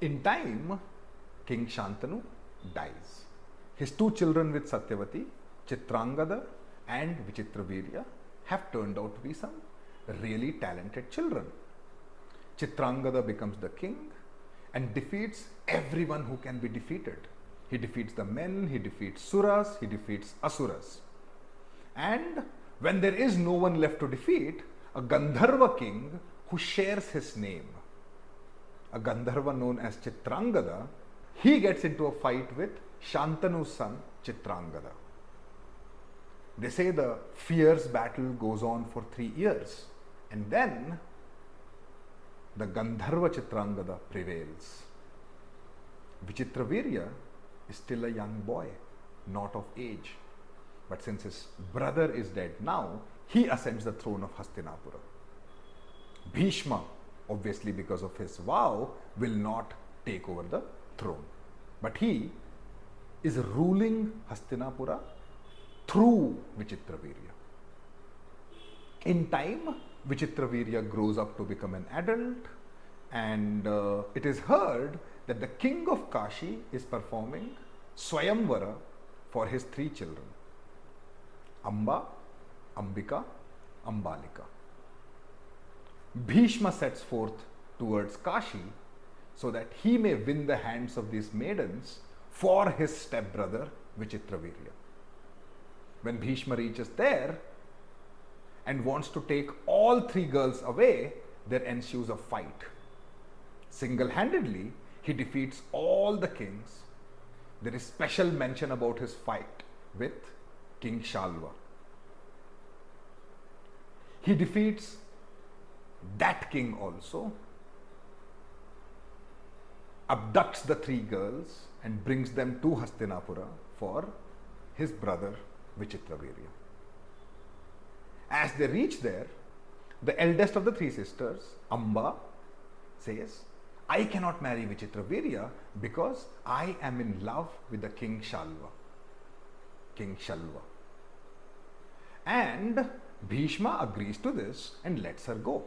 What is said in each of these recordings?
In time, King Shantanu dies. His two children with Satyavati, Chitrangada and Vichitravirya, have turned out to be some really talented children. Chitrangada becomes the king and defeats everyone who can be defeated. He defeats the men, he defeats suras, he defeats asuras. And when there is no one left to defeat, a Gandharva king who shares his name, a Gandharva known as Chitrangada, he gets into a fight with Shantanu's son Chitrangada. They say the fierce battle goes on for 3 years, and then the Gandharva Chitrangada prevails. Vichitravirya is still a young boy, not of age. But since his brother is dead now, he ascends the throne of Hastinapura. Bhishma, obviously because of his vow, will not take over the throne. But he is ruling Hastinapura through Vichitravirya. In time, Vichitravirya grows up to become an adult, and it is heard that the king of Kashi is performing Swayamvara for his 3 children, Amba, Ambika, Ambalika. Bhishma sets forth towards Kashi so that he may win the hands of these maidens for his stepbrother Vichitravirya. When Bhishma reaches there and wants to take all 3 girls away, there ensues a fight. Single-handedly, he defeats all the kings. There is special mention about his fight with King Shalva. He defeats that king also, abducts the 3 girls and brings them to Hastinapura for his brother Vichitravirya. As they reach there, the eldest of the 3 sisters, Amba, says, I cannot marry Vichitravirya because I am in love with the King Shalva. King Shalva. And Bhishma agrees to this and lets her go.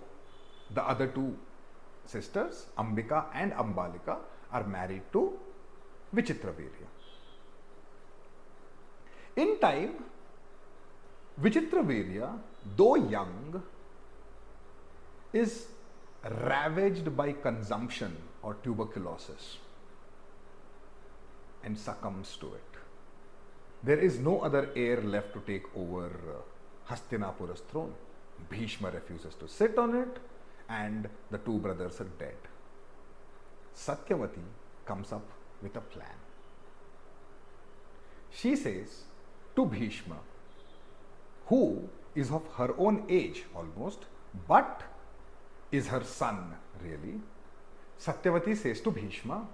The other 2 sisters, Ambika and Ambalika, are married to Vichitravirya. In time, Vichitravirya, though young, is ravaged by consumption or tuberculosis and succumbs to it. There is no other heir left to take over Hastinapura's throne. Bhishma refuses to sit on it, and the 2 brothers are dead. Satyavati comes up with a plan. She says to Bhishma, who is of her own age almost, but is her son really. Satyavati says to Bhishma,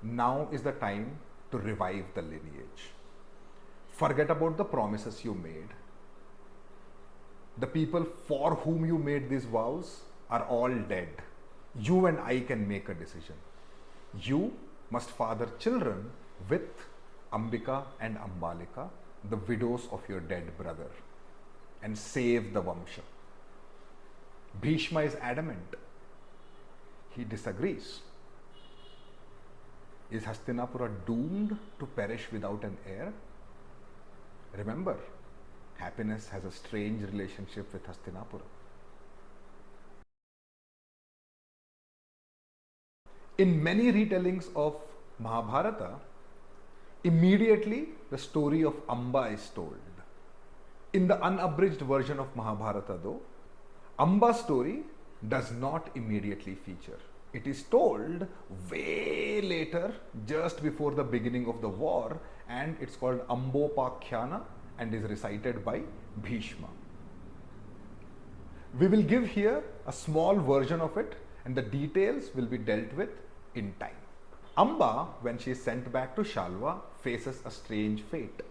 now is the time to revive the lineage. Forget about the promises you made. The people for whom you made these vows are all dead. You and I can make a decision. You must father children with Ambika and Ambalika, the widows of your dead brother, and save the Vamsha. Bhishma is adamant. He disagrees. Is Hastinapura doomed to perish without an heir? Remember, happiness has a strange relationship with Hastinapura. In many retellings of Mahabharata, immediately the story of Amba is told. In the unabridged version of Mahabharata though, Amba's story does not immediately feature. It is told way later, just before the beginning of the war, and it's called Ambopakhyana and is recited by Bhishma. We will give here a small version of it, and the details will be dealt with in time. Amba, when she is sent back to Shalva, faces a strange fate.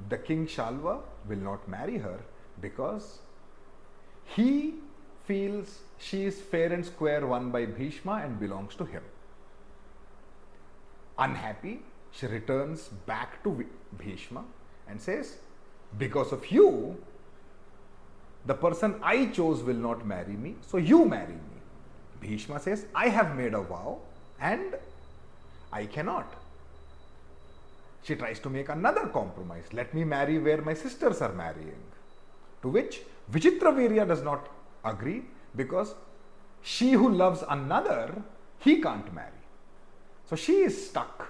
The king Shalva will not marry her because he feels she is fair and square won by Bhishma and belongs to him. Unhappy, she returns back to Bhishma and says, because of you, the person I chose will not marry me, so you marry me. Bhishma says, I have made a vow and I cannot. She tries to make another compromise. Let me marry where my sisters are marrying. To which Vichitravirya does not agree, because she who loves another, he can't marry. So she is stuck.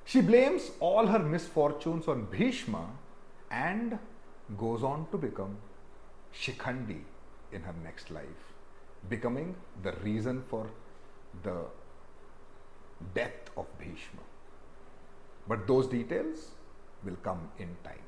She blames all her misfortunes on Bhishma and goes on to become Shikhandi in her next life, becoming the reason for the death of Bhishma. But those details will come in time.